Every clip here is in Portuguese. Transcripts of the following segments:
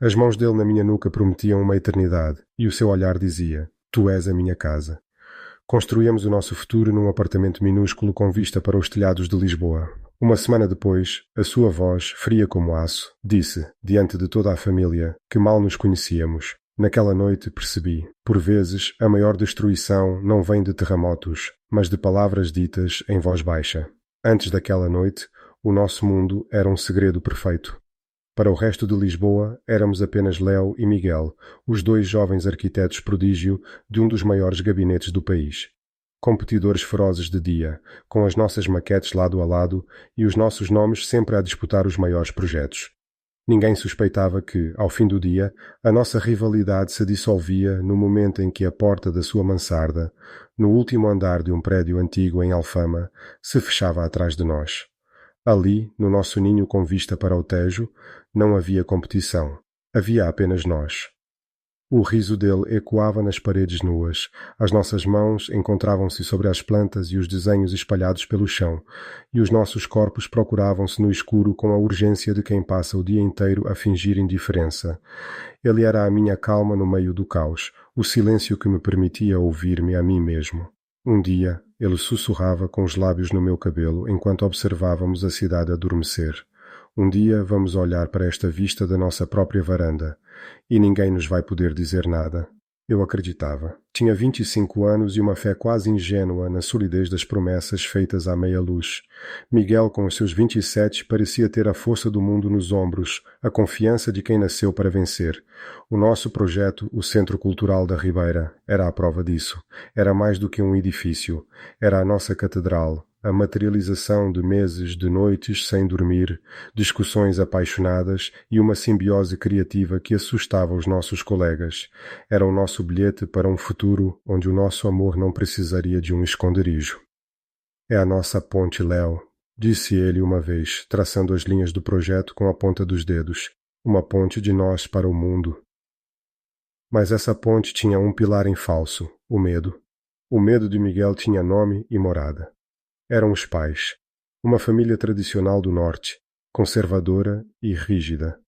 As mãos dele na minha nuca prometiam uma eternidade, e o seu olhar dizia: Tu és a minha casa. Construíamos o nosso futuro num apartamento minúsculo com vista para os telhados de Lisboa. Uma semana depois, a sua voz, fria como aço, disse, diante de toda a família, que mal nos conhecíamos. Naquela noite percebi, por vezes, a maior destruição não vem de terremotos, mas de palavras ditas em voz baixa. Antes daquela noite, o nosso mundo era um segredo perfeito. Para o resto de Lisboa, éramos apenas Léo e Miguel, os dois jovens arquitetos prodígio de um dos maiores gabinetes do país. Competidores ferozes de dia, com as nossas maquetes lado a lado e os nossos nomes sempre a disputar os maiores projetos. Ninguém suspeitava que, ao fim do dia, a nossa rivalidade se dissolvia no momento em que a porta da sua mansarda, no último andar de um prédio antigo em Alfama, se fechava atrás de nós. Ali, no nosso ninho com vista para o Tejo, não havia competição. Havia apenas nós. O riso dele ecoava nas paredes nuas. As nossas mãos encontravam-se sobre as plantas e os desenhos espalhados pelo chão, e os nossos corpos procuravam-se no escuro com a urgência de quem passa o dia inteiro a fingir indiferença. Ele era a minha calma no meio do caos, o silêncio que me permitia ouvir-me a mim mesmo. Um dia, ele sussurrava com os lábios no meu cabelo enquanto observávamos a cidade adormecer. Um dia vamos olhar para esta vista da nossa própria varanda, e ninguém nos vai poder dizer nada. Eu acreditava. Tinha 25 anos e uma fé quase ingênua na solidez das promessas feitas à meia-luz. Miguel, com os seus 27, parecia ter a força do mundo nos ombros, a confiança de quem nasceu para vencer. O nosso projeto, o Centro Cultural da Ribeira, era a prova disso. Era mais do que um edifício. Era a nossa catedral. A materialização de meses de noites sem dormir, discussões apaixonadas e uma simbiose criativa que assustava os nossos colegas. Era o nosso bilhete para um futuro onde o nosso amor não precisaria de um esconderijo. É a nossa ponte, Léo, disse ele uma vez, traçando as linhas do projeto com a ponta dos dedos. Uma ponte de nós para o mundo. Mas essa ponte tinha um pilar em falso, o medo. O medo de Miguel tinha nome e morada. Eram os pais, uma família tradicional do norte, conservadora e rígida,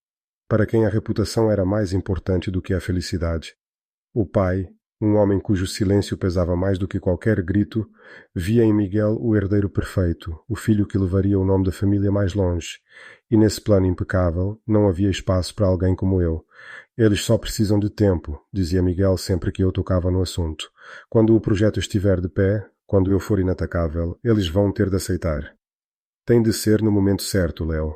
para quem a reputação era mais importante do que a felicidade. O pai, um homem cujo silêncio pesava mais do que qualquer grito, via em Miguel o herdeiro perfeito, o filho que levaria o nome da família mais longe, e nesse plano impecável não havia espaço para alguém como eu. Eles só precisam de tempo, dizia Miguel sempre que eu tocava no assunto. Quando o projeto estiver de pé, quando eu for inatacável, eles vão ter de aceitar. Tem de ser no momento certo, Léo.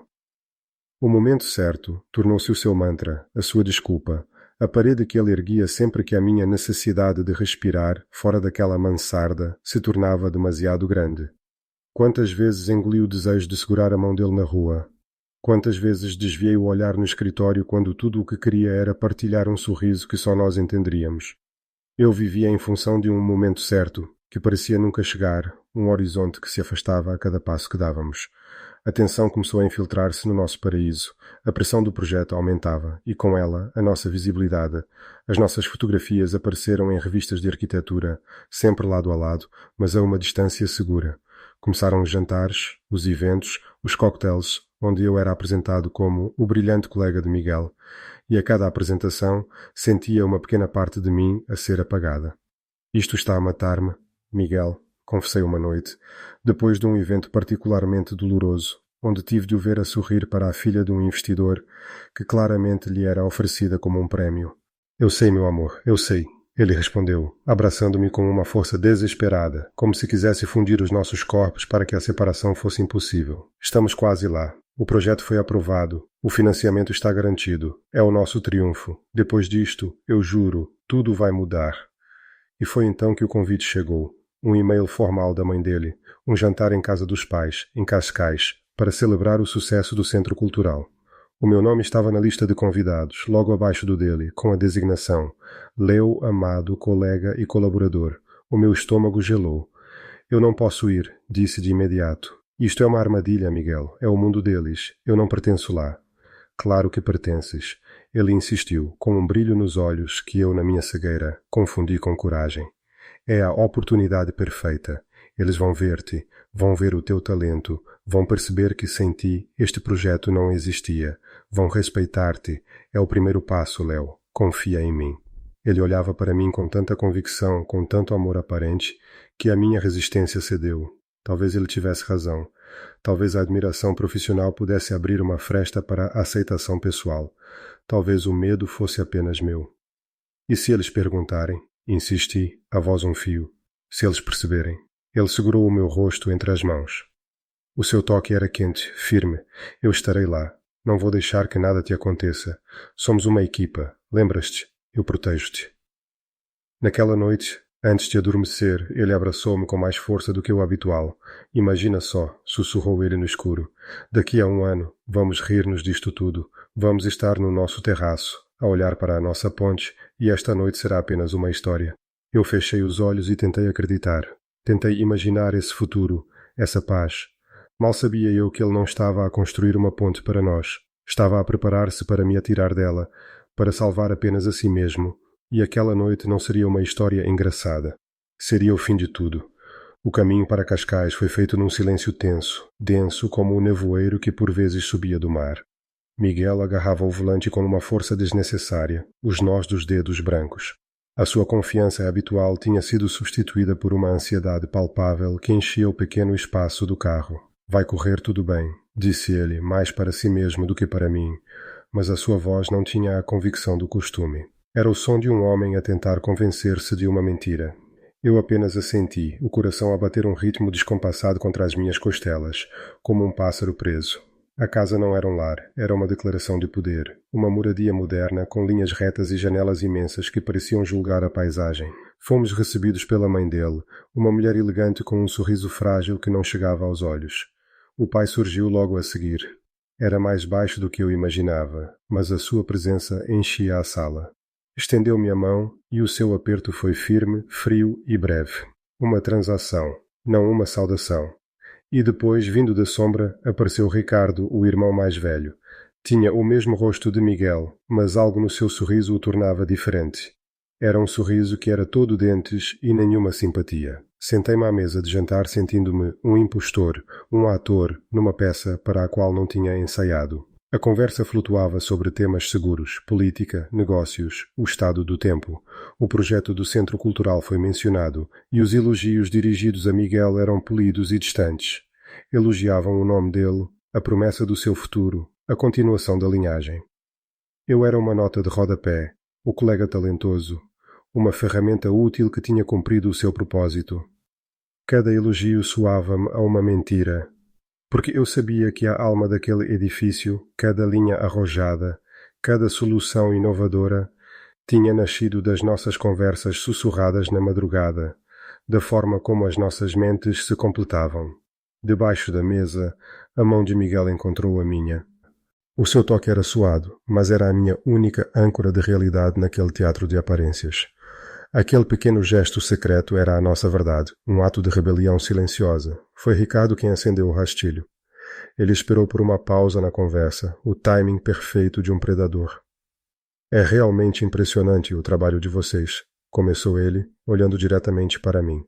O momento certo tornou-se o seu mantra, a sua desculpa, a parede que ele erguia sempre que a minha necessidade de respirar, fora daquela mansarda, se tornava demasiado grande. Quantas vezes engoli o desejo de segurar a mão dele na rua? Quantas vezes desviei o olhar no escritório quando tudo o que queria era partilhar um sorriso que só nós entenderíamos? Eu vivia em função de um momento certo, que parecia nunca chegar, um horizonte que se afastava a cada passo que dávamos. A tensão começou a infiltrar-se no nosso paraíso. A pressão do projeto aumentava, e com ela, a nossa visibilidade. As nossas fotografias apareceram em revistas de arquitetura, sempre lado a lado, mas a uma distância segura. Começaram os jantares, os eventos, os cocktails, onde eu era apresentado como o brilhante colega de Miguel, e a cada apresentação sentia uma pequena parte de mim a ser apagada. Isto está a matar-me, Miguel, confessei uma noite, depois de um evento particularmente doloroso, onde tive de o ver a sorrir para a filha de um investidor que claramente lhe era oferecida como um prémio. Eu sei, meu amor, eu sei, ele respondeu, abraçando-me com uma força desesperada, como se quisesse fundir os nossos corpos para que a separação fosse impossível. Estamos quase lá. O projeto foi aprovado. O financiamento está garantido. É o nosso triunfo. Depois disto, eu juro, tudo vai mudar. E foi então que o convite chegou. Um e-mail formal da mãe dele, um jantar em casa dos pais, em Cascais, para celebrar o sucesso do Centro Cultural. O meu nome estava na lista de convidados, logo abaixo do dele, com a designação Léo, amado, colega e colaborador. O meu estômago gelou. Eu não posso ir, disse de imediato. Isto é uma armadilha, Miguel. É o mundo deles. Eu não pertenço lá. Claro que pertences. Ele insistiu, com um brilho nos olhos que eu, na minha cegueira, confundi com coragem. É a oportunidade perfeita. Eles vão ver-te, vão ver o teu talento, vão perceber que sem ti este projeto não existia. Vão respeitar-te. É o primeiro passo, Léo. Confia em mim. Ele olhava para mim com tanta convicção, com tanto amor aparente, que a minha resistência cedeu. Talvez ele tivesse razão. Talvez a admiração profissional pudesse abrir uma fresta para a aceitação pessoal. Talvez o medo fosse apenas meu. E se eles perguntarem? Insisti, a voz um fio. Se eles perceberem. Ele segurou o meu rosto entre as mãos. O seu toque era quente, firme. Eu estarei lá. Não vou deixar que nada te aconteça. Somos uma equipa. Lembras-te? Eu protejo-te. Naquela noite, antes de adormecer, ele abraçou-me com mais força do que o habitual. Imagina só, sussurrou ele no escuro. Daqui a 1 ano, vamos rir-nos disto tudo. Vamos estar no nosso terraço, a olhar para a nossa ponte, e esta noite será apenas uma história. Eu fechei os olhos e tentei acreditar. Tentei imaginar esse futuro, essa paz. Mal sabia eu que ele não estava a construir uma ponte para nós. Estava a preparar-se para me atirar dela, para salvar apenas a si mesmo. E aquela noite não seria uma história engraçada. Seria o fim de tudo. O caminho para Cascais foi feito num silêncio tenso, denso como o nevoeiro que por vezes subia do mar. Miguel agarrava o volante com uma força desnecessária, os nós dos dedos brancos. A sua confiança habitual tinha sido substituída por uma ansiedade palpável que enchia o pequeno espaço do carro. Vai correr tudo bem, disse ele, mais para si mesmo do que para mim, mas a sua voz não tinha a convicção do costume. Era o som de um homem a tentar convencer-se de uma mentira. Eu apenas assenti, o coração a bater um ritmo descompassado contra as minhas costelas, como um pássaro preso. A casa não era um lar, era uma declaração de poder, uma moradia moderna com linhas retas e janelas imensas que pareciam julgar a paisagem. Fomos recebidos pela mãe dele, uma mulher elegante com um sorriso frágil que não chegava aos olhos. O pai surgiu logo a seguir. Era mais baixo do que eu imaginava, mas a sua presença enchia a sala. Estendeu-me a mão e o seu aperto foi firme, frio e breve. Uma transação, não uma saudação. E depois, vindo da sombra, apareceu Ricardo, o irmão mais velho. Tinha o mesmo rosto de Miguel, mas algo no seu sorriso o tornava diferente. Era um sorriso que era todo dentes e nenhuma simpatia. Sentei-me à mesa de jantar sentindo-me um impostor, um ator, numa peça para a qual não tinha ensaiado. A conversa flutuava sobre temas seguros, política, negócios, o estado do tempo. O projeto do Centro Cultural foi mencionado e os elogios dirigidos a Miguel eram polidos e distantes. Elogiavam o nome dele, a promessa do seu futuro, a continuação da linhagem. Eu era uma nota de rodapé, o colega talentoso, uma ferramenta útil que tinha cumprido o seu propósito. Cada elogio soava-me a uma mentira, porque eu sabia que a alma daquele edifício, cada linha arrojada, cada solução inovadora, tinha nascido das nossas conversas sussurradas na madrugada, da forma como as nossas mentes se completavam. Debaixo da mesa, a mão de Miguel encontrou a minha. O seu toque era suado, mas era a minha única âncora de realidade naquele teatro de aparências. Aquele pequeno gesto secreto era a nossa verdade, um ato de rebelião silenciosa. Foi Ricardo quem acendeu o rastilho. Ele esperou por uma pausa na conversa, o timing perfeito de um predador. É realmente impressionante o trabalho de vocês, começou ele, olhando diretamente para mim.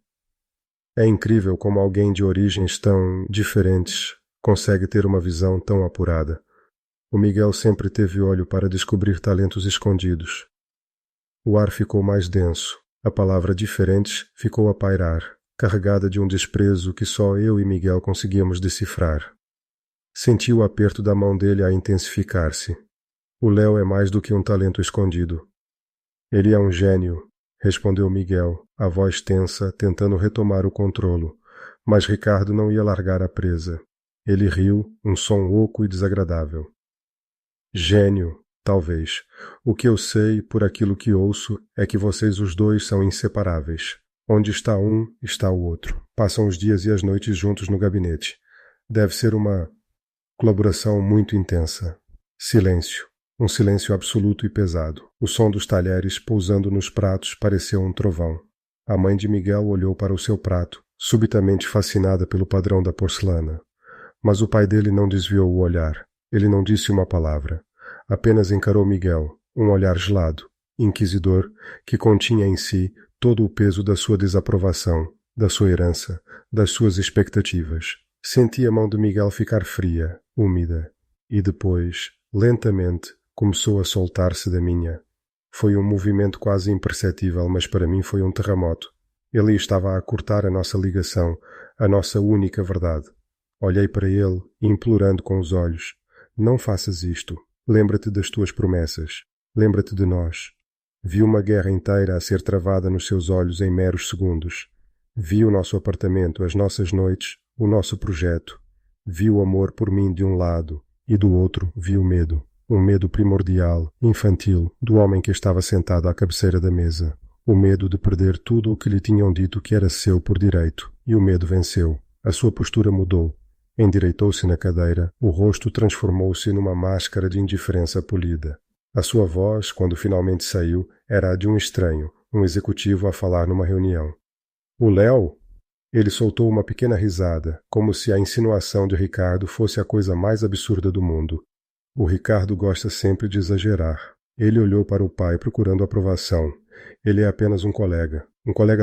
É incrível como alguém de origens tão diferentes consegue ter uma visão tão apurada. O Miguel sempre teve olho para descobrir talentos escondidos. O ar ficou mais denso. A palavra diferentes ficou a pairar, carregada de um desprezo que só eu e Miguel conseguíamos decifrar. Senti o aperto da mão dele a intensificar-se. O Léo é mais do que um talento escondido. Ele é um gênio, respondeu Miguel, a voz tensa, tentando retomar o controlo. Mas Ricardo não ia largar a presa. Ele riu, um som oco e desagradável. Gênio. Talvez. O que eu sei, por aquilo que ouço, é que vocês os dois são inseparáveis. Onde está um, está o outro. Passam os dias e as noites juntos no gabinete. Deve ser uma colaboração muito intensa. Silêncio. Um silêncio absoluto e pesado. O som dos talheres pousando nos pratos pareceu um trovão. A mãe de Miguel olhou para o seu prato, subitamente fascinada pelo padrão da porcelana. Mas o pai dele não desviou o olhar. Ele não disse uma palavra. Apenas encarou Miguel, um olhar gelado, inquisidor, que continha em si todo o peso da sua desaprovação, da sua herança, das suas expectativas. Senti a mão de Miguel ficar fria, úmida, e depois, lentamente, começou a soltar-se da minha. Foi um movimento quase imperceptível, mas para mim foi um terremoto. Ele estava a cortar a nossa ligação, a nossa única verdade. Olhei para ele, implorando com os olhos. Não faças isto. Lembra-te das tuas promessas. Lembra-te de nós. Vi uma guerra inteira a ser travada nos seus olhos em meros segundos. Vi o nosso apartamento, as nossas noites, o nosso projeto. Vi o amor por mim de um lado e do outro vi o medo. Um medo primordial, infantil, do homem que estava sentado à cabeceira da mesa. O medo de perder tudo o que lhe tinham dito que era seu por direito. E o medo venceu. A sua postura mudou. Endireitou-se na cadeira, o rosto transformou-se numa máscara de indiferença polida. A sua voz, quando finalmente saiu, era a de um estranho, um executivo a falar numa reunião. O Léo? Ele soltou uma pequena risada, como se a insinuação de Ricardo fosse a coisa mais absurda do mundo. O Ricardo gosta sempre de exagerar. Ele olhou para o pai procurando aprovação. Ele é apenas um colega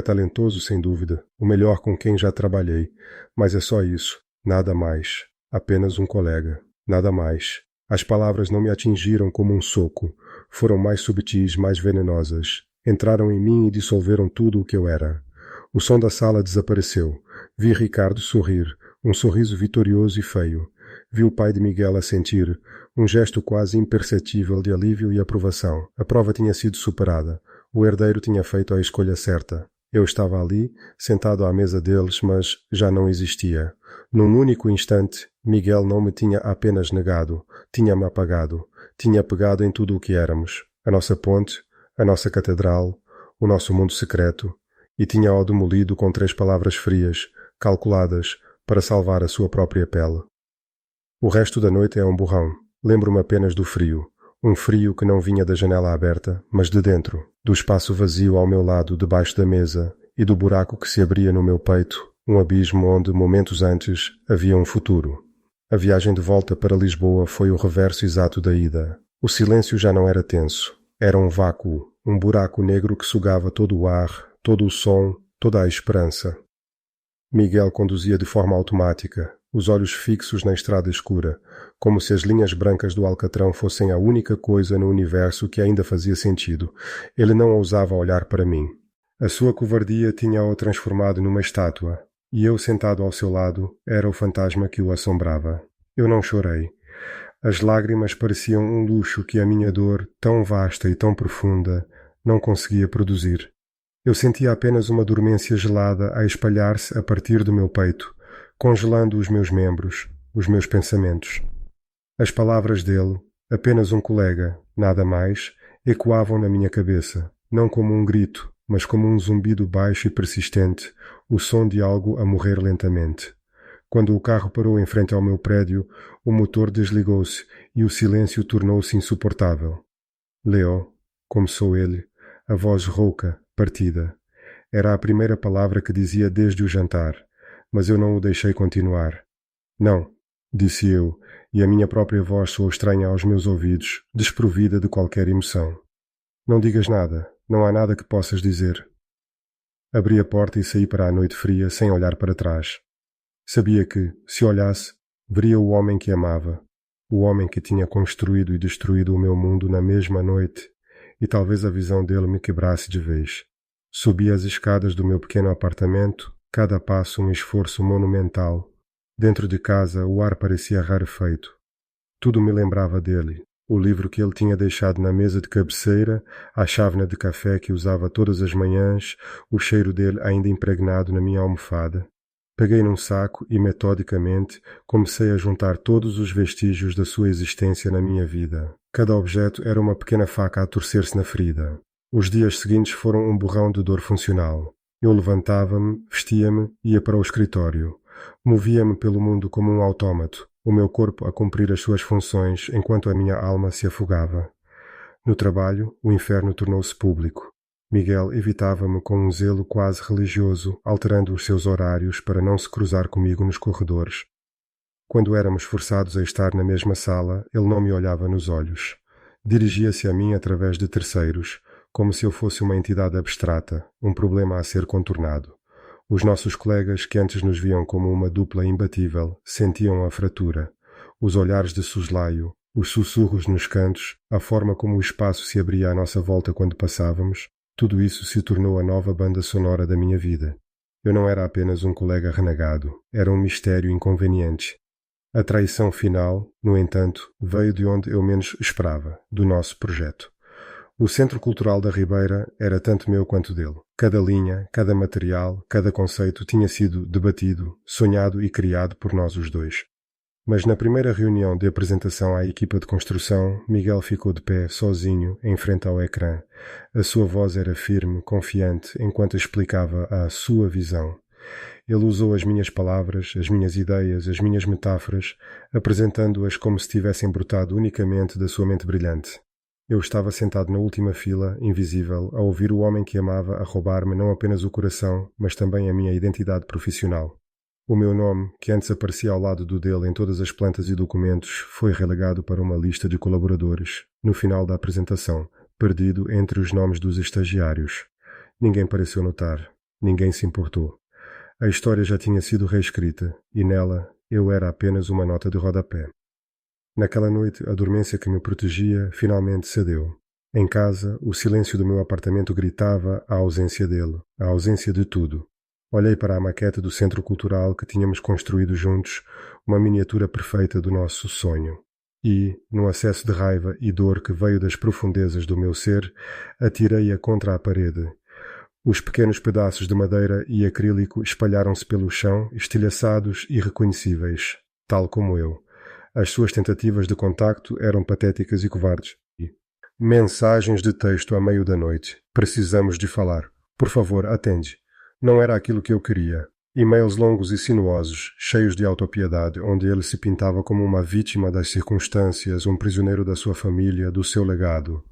talentoso sem dúvida, o melhor com quem já trabalhei, mas é só isso, nada mais, apenas um colega, nada mais. As palavras não me atingiram como um soco, foram mais subtis, mais venenosas, entraram em mim e dissolveram tudo o que eu era. O som da sala desapareceu. Vi Ricardo sorrir, um sorriso vitorioso e feio. Vi o pai de Miguel assentir, um gesto quase imperceptível de alívio e aprovação. A prova tinha sido superada. O herdeiro tinha feito a escolha certa. Eu estava ali, sentado à mesa deles, mas já não existia. Num único instante, Miguel não me tinha apenas negado, tinha-me apagado, tinha pegado em tudo o que éramos. A nossa ponte, a nossa catedral, o nosso mundo secreto, e tinha-o demolido com 3 palavras frias, calculadas, para salvar a sua própria pele. O resto da noite é um borrão. Lembro-me apenas do frio. Um frio que não vinha da janela aberta, mas de dentro, do espaço vazio ao meu lado, debaixo da mesa, e do buraco que se abria no meu peito, um abismo onde, momentos antes, havia um futuro. A viagem de volta para Lisboa foi o reverso exato da ida. O silêncio já não era tenso. Era um vácuo, um buraco negro que sugava todo o ar, todo o som, toda a esperança. Miguel conduzia de forma automática, os olhos fixos na estrada escura, como se as linhas brancas do Alcatrão fossem a única coisa no universo que ainda fazia sentido. Ele não ousava olhar para mim. A sua covardia tinha-o transformado numa estátua, e eu, sentado ao seu lado, era o fantasma que o assombrava. Eu não chorei. As lágrimas pareciam um luxo que a minha dor, tão vasta e tão profunda, não conseguia produzir. Eu sentia apenas uma dormência gelada a espalhar-se a partir do meu peito, congelando os meus membros, os meus pensamentos. As palavras dele, apenas um colega, nada mais, ecoavam na minha cabeça, não como um grito, mas como um zumbido baixo e persistente, o som de algo a morrer lentamente. Quando o carro parou em frente ao meu prédio, o motor desligou-se e o silêncio tornou-se insuportável. Leo, começou ele, a voz rouca, partida. Era a primeira palavra que dizia desde o jantar, mas eu não o deixei continuar. Não, disse eu, e a minha própria voz soou estranha aos meus ouvidos, desprovida de qualquer emoção. Não digas nada, não há nada que possas dizer. Abri a porta e saí para a noite fria sem olhar para trás. Sabia que, se olhasse, veria o homem que amava, o homem que tinha construído e destruído o meu mundo na mesma noite, e talvez a visão dele me quebrasse de vez. Subi as escadas do meu pequeno apartamento, cada passo um esforço monumental. Dentro de casa o ar parecia rarefeito. Tudo me lembrava dele. O livro que ele tinha deixado na mesa de cabeceira, a chávena de café que usava todas as manhãs, o cheiro dele ainda impregnado na minha almofada. Peguei num saco e, metodicamente, comecei a juntar todos os vestígios da sua existência na minha vida. Cada objeto era uma pequena faca a torcer-se na ferida. Os dias seguintes foram um borrão de dor funcional. Eu levantava-me, vestia-me, ia para o escritório. Movia-me pelo mundo como um autómato, o meu corpo a cumprir as suas funções enquanto a minha alma se afogava. No trabalho, o inferno tornou-se público. Miguel evitava-me com um zelo quase religioso, alterando os seus horários para não se cruzar comigo nos corredores. Quando éramos forçados a estar na mesma sala, ele não me olhava nos olhos. Dirigia-se a mim através de terceiros, como se eu fosse uma entidade abstrata, um problema a ser contornado. Os nossos colegas, que antes nos viam como uma dupla imbatível, sentiam a fratura. Os olhares de soslaio, os sussurros nos cantos, a forma como o espaço se abria à nossa volta quando passávamos, tudo isso se tornou a nova banda sonora da minha vida. Eu não era apenas um colega renegado, era um mistério inconveniente. A traição final, no entanto, veio de onde eu menos esperava, do nosso projeto. O Centro Cultural da Ribeira era tanto meu quanto dele. Cada linha, cada material, cada conceito tinha sido debatido, sonhado e criado por nós os dois. Mas na primeira reunião de apresentação à equipa de construção, Miguel ficou de pé, sozinho, em frente ao ecrã. A sua voz era firme, confiante, enquanto explicava a sua visão. Ele usou as minhas palavras, as minhas ideias, as minhas metáforas, apresentando-as como se tivessem brotado unicamente da sua mente brilhante. Eu estava sentado na última fila, invisível, a ouvir o homem que amava a roubar-me não apenas o coração, mas também a minha identidade profissional. O meu nome, que antes aparecia ao lado do dele em todas as plantas e documentos, foi relegado para uma lista de colaboradores, no final da apresentação, perdido entre os nomes dos estagiários. Ninguém pareceu notar. Ninguém se importou. A história já tinha sido reescrita, e nela eu era apenas uma nota de rodapé. Naquela noite, a dormência que me protegia finalmente cedeu. Em casa, o silêncio do meu apartamento gritava a ausência dele, a ausência de tudo. Olhei para a maquete do centro cultural que tínhamos construído juntos, uma miniatura perfeita do nosso sonho. E, num acesso de raiva e dor que veio das profundezas do meu ser, atirei-a contra a parede. Os pequenos pedaços de madeira e acrílico espalharam-se pelo chão, estilhaçados e reconhecíveis, tal como eu. As suas tentativas de contacto eram patéticas e covardes. Mensagens de texto à meio da noite. Precisamos de falar. Por favor, atende. Não era aquilo que eu queria. E-mails longos e sinuosos, cheios de autopiedade, onde ele se pintava como uma vítima das circunstâncias, um prisioneiro da sua família, do seu legado.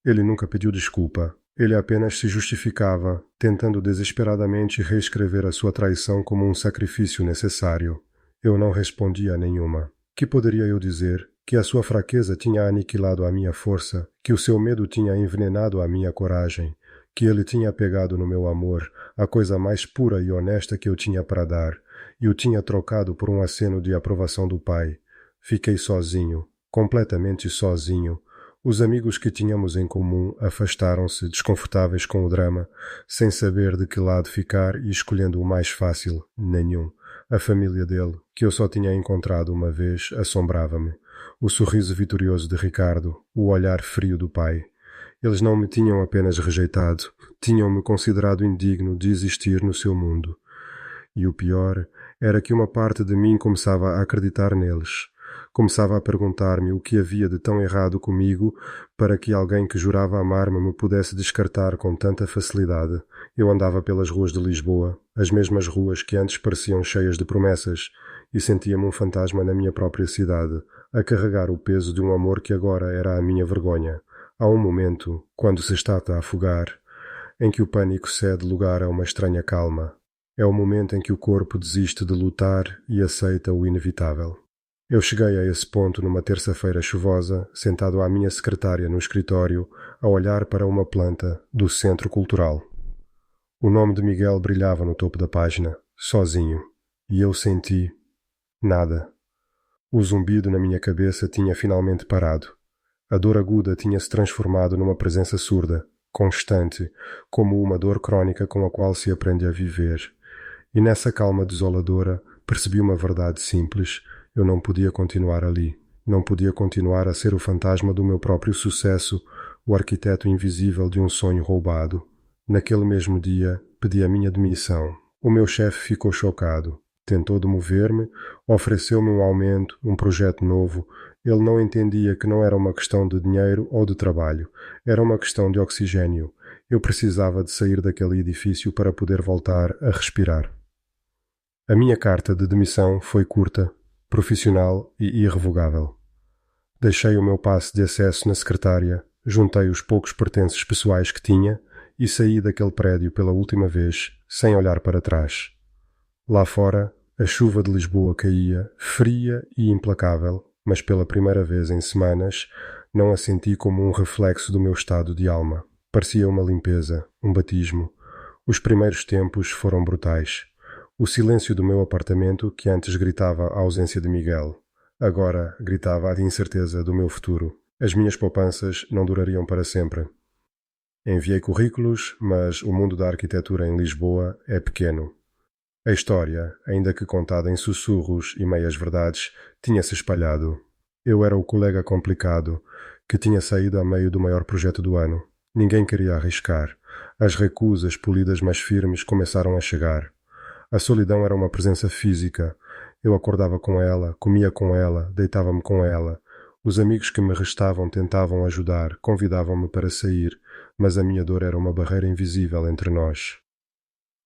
Ele nunca pediu desculpa. Ele apenas se justificava, tentando desesperadamente reescrever a sua traição como um sacrifício necessário. Eu não respondia a nenhuma. Que poderia eu dizer? Que a sua fraqueza tinha aniquilado a minha força, que o seu medo tinha envenenado a minha coragem, que ele tinha pegado no meu amor, a coisa mais pura e honesta que eu tinha para dar, e o tinha trocado por um aceno de aprovação do pai. Fiquei sozinho, completamente sozinho. Os amigos que tínhamos em comum afastaram-se, desconfortáveis com o drama, sem saber de que lado ficar e escolhendo o mais fácil, nenhum. A família dele, que eu só tinha encontrado uma vez, assombrava-me. O sorriso vitorioso de Ricardo, o olhar frio do pai. Eles não me tinham apenas rejeitado, tinham-me considerado indigno de existir no seu mundo. E o pior era que uma parte de mim começava a acreditar neles. Começava a perguntar-me o que havia de tão errado comigo para que alguém que jurava amar-me me pudesse descartar com tanta facilidade. Eu andava pelas ruas de Lisboa, as mesmas ruas que antes pareciam cheias de promessas, e sentia-me um fantasma na minha própria cidade, a carregar o peso de um amor que agora era a minha vergonha. Há um momento, quando se está a afogar, em que o pânico cede lugar a uma estranha calma. É o momento em que o corpo desiste de lutar e aceita o inevitável. Eu cheguei a esse ponto numa terça-feira chuvosa, sentado à minha secretária no escritório, a olhar para uma planta do Centro Cultural. O nome de Miguel brilhava no topo da página, sozinho, e eu senti nada. O zumbido na minha cabeça tinha finalmente parado. A dor aguda tinha se transformado numa presença surda, constante, como uma dor crônica com a qual se aprende a viver. E nessa calma desoladora percebi uma verdade simples. Eu não podia continuar ali. Não podia continuar a ser o fantasma do meu próprio sucesso, o arquiteto invisível de um sonho roubado. Naquele mesmo dia, pedi a minha demissão. O meu chefe ficou chocado. Tentou demover-me, ofereceu-me um aumento, um projeto novo. Ele não entendia que não era uma questão de dinheiro ou de trabalho. Era uma questão de oxigênio. Eu precisava de sair daquele edifício para poder voltar a respirar. A minha carta de demissão foi curta, profissional e irrevogável. Deixei o meu passe de acesso na secretária, juntei os poucos pertences pessoais que tinha e saí daquele prédio pela última vez, sem olhar para trás. Lá fora, a chuva de Lisboa caía, fria e implacável, mas pela primeira vez em semanas não a senti como um reflexo do meu estado de alma. Parecia uma limpeza, um batismo. Os primeiros tempos foram brutais. O silêncio do meu apartamento, que antes gritava a ausência de Miguel, agora gritava a incerteza do meu futuro. As minhas poupanças não durariam para sempre. Enviei currículos, mas o mundo da arquitetura em Lisboa é pequeno. A história, ainda que contada em sussurros e meias-verdades, tinha-se espalhado. Eu era o colega complicado, que tinha saído a meio do maior projeto do ano. Ninguém queria arriscar. As recusas, polidas mas firmes, começaram a chegar. A solidão era uma presença física. Eu acordava com ela, comia com ela, deitava-me com ela. Os amigos que me restavam tentavam ajudar, convidavam-me para sair, mas a minha dor era uma barreira invisível entre nós.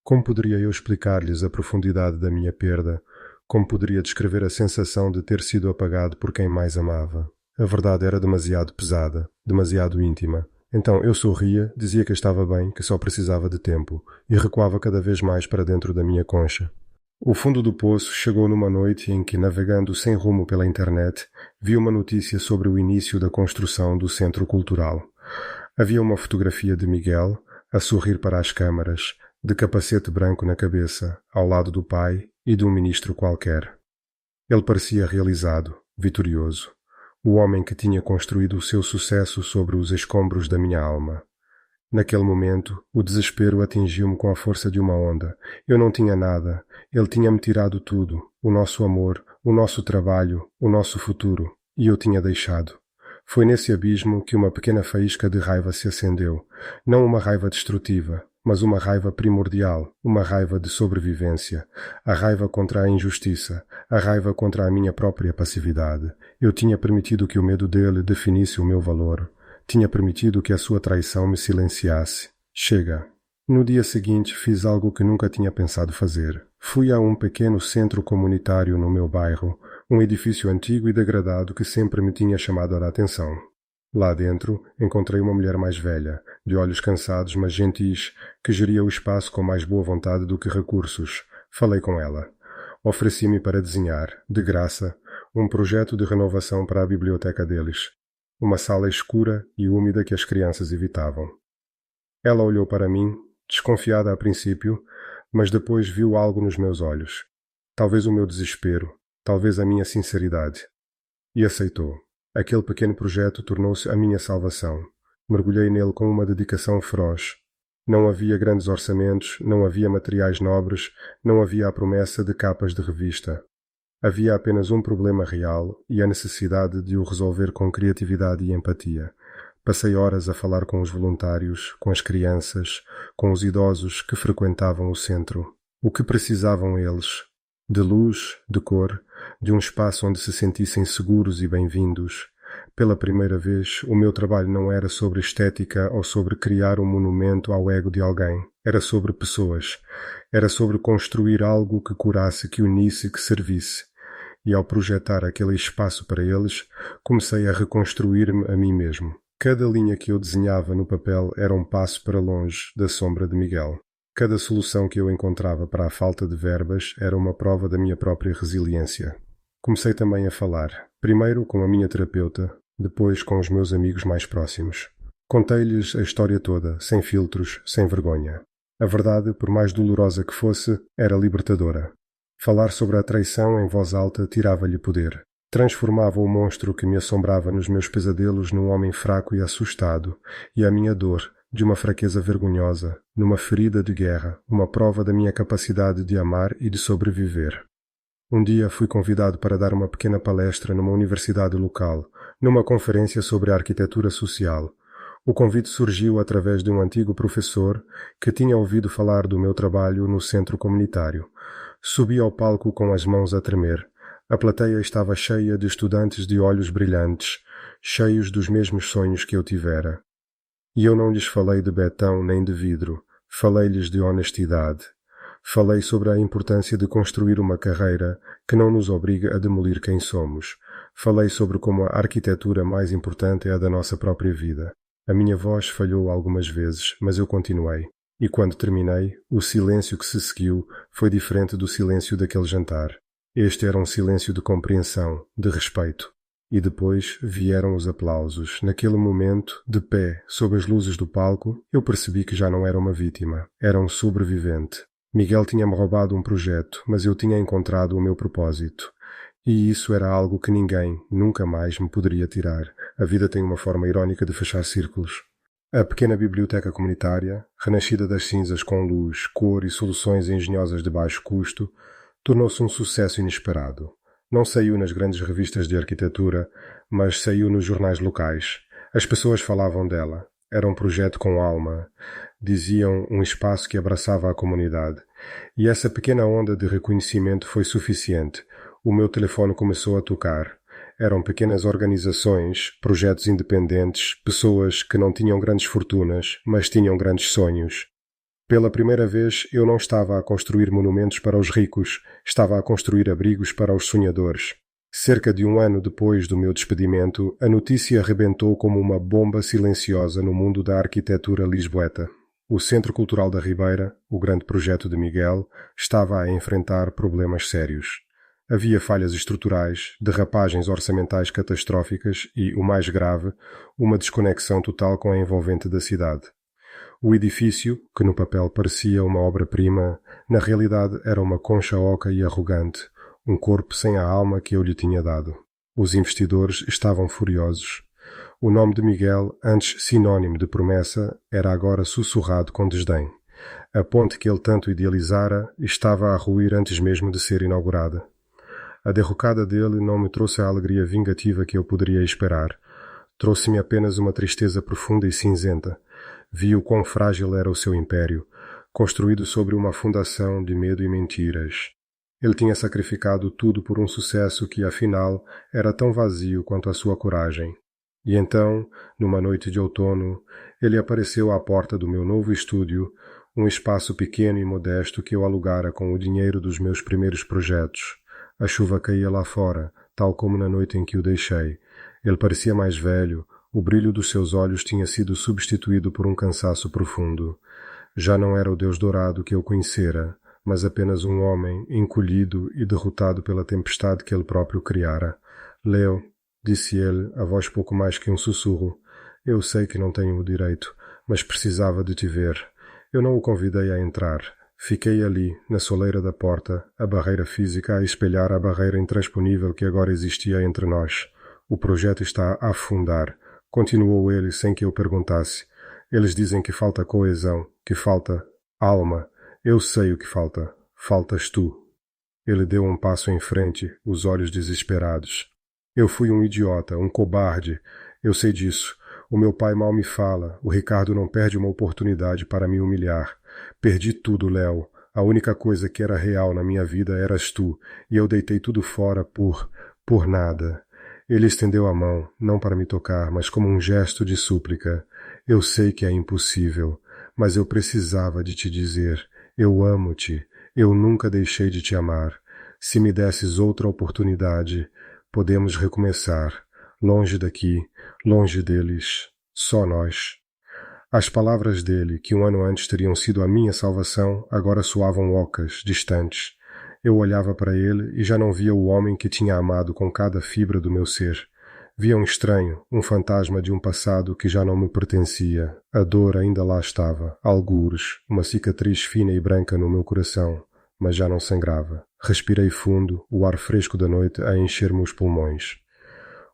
Como poderia eu explicar-lhes a profundidade da minha perda? Como poderia descrever a sensação de ter sido apagado por quem mais amava? A verdade era demasiado pesada, demasiado íntima. Então eu sorria, dizia que estava bem, que só precisava de tempo, e recuava cada vez mais para dentro da minha concha. O fundo do poço chegou numa noite em que, navegando sem rumo pela internet, vi uma notícia sobre o início da construção do Centro Cultural. Havia uma fotografia de Miguel, a sorrir para as câmaras, de capacete branco na cabeça, ao lado do pai e de um ministro qualquer. Ele parecia realizado, vitorioso, o homem que tinha construído o seu sucesso sobre os escombros da minha alma. Naquele momento, o desespero atingiu-me com a força de uma onda. Eu não tinha nada. Ele tinha-me tirado tudo. O nosso amor, o nosso trabalho, o nosso futuro. E eu tinha deixado. Foi nesse abismo que uma pequena faísca de raiva se acendeu. Não uma raiva destrutiva, mas uma raiva primordial, uma raiva de sobrevivência. A raiva contra a injustiça, a raiva contra a minha própria passividade. Eu tinha permitido que o medo dele definisse o meu valor. Tinha permitido que a sua traição me silenciasse. Chega. No dia seguinte fiz algo que nunca tinha pensado fazer. Fui a um pequeno centro comunitário no meu bairro, um edifício antigo e degradado que sempre me tinha chamado a atenção. Lá dentro encontrei uma mulher mais velha, de olhos cansados mas gentis, que geria o espaço com mais boa vontade do que recursos. Falei com ela. Ofereci-me para desenhar, de graça, um projeto de renovação para a biblioteca deles. Uma sala escura e úmida que as crianças evitavam. Ela olhou para mim, desconfiada a princípio, mas depois viu algo nos meus olhos. Talvez o meu desespero, talvez a minha sinceridade. E aceitou. Aquele pequeno projeto tornou-se a minha salvação. Mergulhei nele com uma dedicação feroz. Não havia grandes orçamentos, não havia materiais nobres, não havia a promessa de capas de revista. Havia apenas um problema real e a necessidade de o resolver com criatividade e empatia. Passei horas a falar com os voluntários, com as crianças, com os idosos que frequentavam o centro. O que precisavam eles? De luz, de cor, de um espaço onde se sentissem seguros e bem-vindos. Pela primeira vez, o meu trabalho não era sobre estética ou sobre criar um monumento ao ego de alguém. Era sobre pessoas. Era sobre construir algo que curasse, que unisse, que servisse. E ao projetar aquele espaço para eles, comecei a reconstruir-me a mim mesmo. Cada linha que eu desenhava no papel era um passo para longe da sombra de Miguel. Cada solução que eu encontrava para a falta de verbas era uma prova da minha própria resiliência. Comecei também a falar, primeiro com a minha terapeuta, depois com os meus amigos mais próximos. Contei-lhes a história toda, sem filtros, sem vergonha. A verdade, por mais dolorosa que fosse, era libertadora. Falar sobre a traição em voz alta tirava-lhe poder. Transformava o monstro que me assombrava nos meus pesadelos num homem fraco e assustado, e a minha dor, de uma fraqueza vergonhosa, numa ferida de guerra, uma prova da minha capacidade de amar e de sobreviver. Um dia fui convidado para dar uma pequena palestra numa universidade local, numa conferência sobre a arquitetura social. O convite surgiu através de um antigo professor que tinha ouvido falar do meu trabalho no centro comunitário. Subi ao palco com as mãos a tremer. A plateia estava cheia de estudantes de olhos brilhantes, cheios dos mesmos sonhos que eu tivera. E eu não lhes falei de betão nem de vidro, falei-lhes de honestidade. Falei sobre a importância de construir uma carreira que não nos obriga a demolir quem somos. Falei sobre como a arquitetura mais importante é a da nossa própria vida. A minha voz falhou algumas vezes, mas eu continuei. E quando terminei, o silêncio que se seguiu foi diferente do silêncio daquele jantar. Este era um silêncio de compreensão, de respeito. E depois vieram os aplausos. Naquele momento, de pé, sob as luzes do palco, eu percebi que já não era uma vítima. Era um sobrevivente. Miguel tinha-me roubado um projeto, mas eu tinha encontrado o meu propósito. E isso era algo que ninguém, nunca mais, me poderia tirar. A vida tem uma forma irónica de fechar círculos. A pequena biblioteca comunitária, renascida das cinzas com luz, cor e soluções engenhosas de baixo custo, tornou-se um sucesso inesperado. Não saiu nas grandes revistas de arquitetura, mas saiu nos jornais locais. As pessoas falavam dela. Era um projeto com alma. Diziam um espaço que abraçava a comunidade. E essa pequena onda de reconhecimento foi suficiente. O meu telefone começou a tocar. Eram pequenas organizações, projetos independentes, pessoas que não tinham grandes fortunas, mas tinham grandes sonhos. Pela primeira vez, eu não estava a construir monumentos para os ricos, estava a construir abrigos para os sonhadores. Cerca de um ano depois do meu despedimento, a notícia arrebentou como uma bomba silenciosa no mundo da arquitetura lisboeta. O Centro Cultural da Ribeira, o grande projeto de Miguel, estava a enfrentar problemas sérios. Havia falhas estruturais, derrapagens orçamentais catastróficas e, o mais grave, uma desconexão total com a envolvente da cidade. O edifício, que no papel parecia uma obra-prima, na realidade era uma concha oca e arrogante, um corpo sem a alma que eu lhe tinha dado. Os investidores estavam furiosos. O nome de Miguel, antes sinônimo de promessa, era agora sussurrado com desdém. A ponte que ele tanto idealizara estava a ruir antes mesmo de ser inaugurada. A derrocada dele não me trouxe a alegria vingativa que eu poderia esperar. Trouxe-me apenas uma tristeza profunda e cinzenta. Vi o quão frágil era o seu império, construído sobre uma fundação de medo e mentiras. Ele tinha sacrificado tudo por um sucesso que, afinal, era tão vazio quanto a sua coragem. E então, numa noite de outono, ele apareceu à porta do meu novo estúdio, um espaço pequeno e modesto que eu alugara com o dinheiro dos meus primeiros projetos. A chuva caía lá fora, tal como na noite em que o deixei. Ele parecia mais velho, o brilho dos seus olhos tinha sido substituído por um cansaço profundo. Já não era o Deus dourado que eu conhecera, mas apenas um homem encolhido e derrotado pela tempestade que ele próprio criara. Leo, disse ele, a voz pouco mais que um sussurro, eu sei que não tenho o direito, mas precisava de te ver. Eu não o convidei a entrar. Fiquei ali, na soleira da porta, a barreira física a espelhar a barreira intransponível que agora existia entre nós. O projeto está a afundar. Continuou ele sem que eu perguntasse. Eles dizem que falta coesão, que falta alma. Eu sei o que falta. Faltas tu. Ele deu um passo em frente, os olhos desesperados. Eu fui um idiota, um cobarde. Eu sei disso. O meu pai mal me fala. O Ricardo não perde uma oportunidade para me humilhar. Perdi tudo, Léo. A única coisa que era real na minha vida eras tu, e eu deitei tudo fora por nada. Ele estendeu a mão, não para me tocar, mas como um gesto de súplica. Eu sei que é impossível, mas eu precisava de te dizer. Eu amo-te. Eu nunca deixei de te amar. Se me desses outra oportunidade, podemos recomeçar. Longe daqui, longe deles. Só nós. As palavras dele, que um ano antes teriam sido a minha salvação, agora soavam ocas, distantes. Eu olhava para ele e já não via o homem que tinha amado com cada fibra do meu ser. Via um estranho, um fantasma de um passado que já não me pertencia. A dor ainda lá estava, algures, uma cicatriz fina e branca no meu coração, mas já não sangrava. Respirei fundo, o ar fresco da noite a encher-me os pulmões.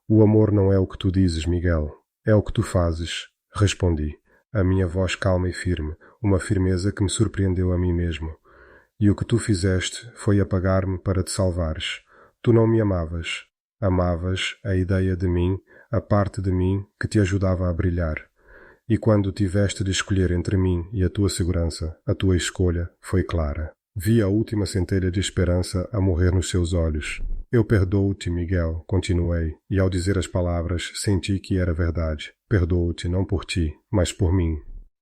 O amor não é o que tu dizes, Miguel. É o que tu fazes, respondi. A minha voz calma e firme, uma firmeza que me surpreendeu a mim mesmo. E o que tu fizeste foi apagar-me para te salvares. Tu não me amavas. Amavas a ideia de mim, a parte de mim que te ajudava a brilhar. E quando tiveste de escolher entre mim e a tua segurança, a tua escolha foi clara. Vi a última centelha de esperança a morrer nos seus olhos. Eu perdoo-te, Miguel, continuei, e ao dizer as palavras senti que era verdade. Perdoo-te não por ti, mas por mim.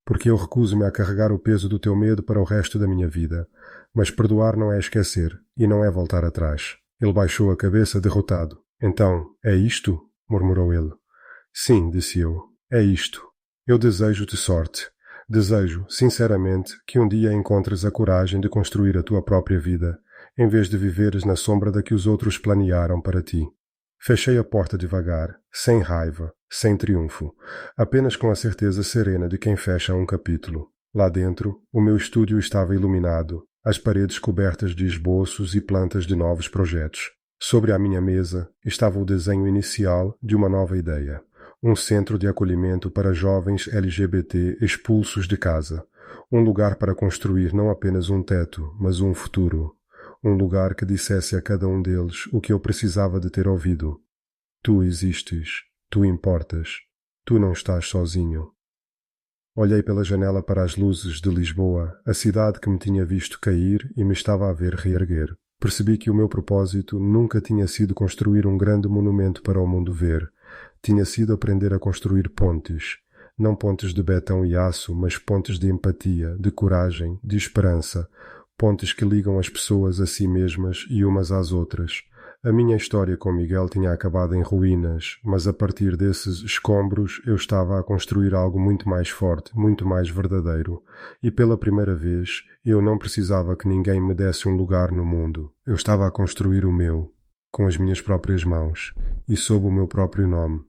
Porque eu recuso-me a carregar o peso do teu medo para o resto da minha vida. Mas perdoar não é esquecer, e não é voltar atrás. Ele baixou a cabeça derrotado. Então, é isto? Murmurou ele. Sim, disse eu. É isto. Eu desejo-te sorte. Desejo, sinceramente, que um dia encontres a coragem de construir a tua própria vida, em vez de viveres na sombra da que os outros planearam para ti. Fechei a porta devagar, sem raiva, sem triunfo, apenas com a certeza serena de quem fecha um capítulo. Lá dentro, o meu estúdio estava iluminado, as paredes cobertas de esboços e plantas de novos projetos. Sobre a minha mesa estava o desenho inicial de uma nova ideia. Um centro de acolhimento para jovens LGBT expulsos de casa. Um lugar para construir não apenas um teto, mas um futuro. Um lugar que dissesse a cada um deles o que eu precisava de ter ouvido. Tu existes, tu importas, tu não estás sozinho. Olhei pela janela para as luzes de Lisboa, a cidade que me tinha visto cair e me estava a ver reerguer. Percebi que o meu propósito nunca tinha sido construir um grande monumento para o mundo ver. Tinha sido aprender a construir pontes. Não pontes de betão e aço, mas pontes de empatia, de coragem, de esperança. Pontes que ligam as pessoas a si mesmas e umas às outras. A minha história com Miguel tinha acabado em ruínas, mas a partir desses escombros eu estava a construir algo muito mais forte, muito mais verdadeiro. E pela primeira vez eu não precisava que ninguém me desse um lugar no mundo. Eu estava a construir o meu, com as minhas próprias mãos, e sob o meu próprio nome.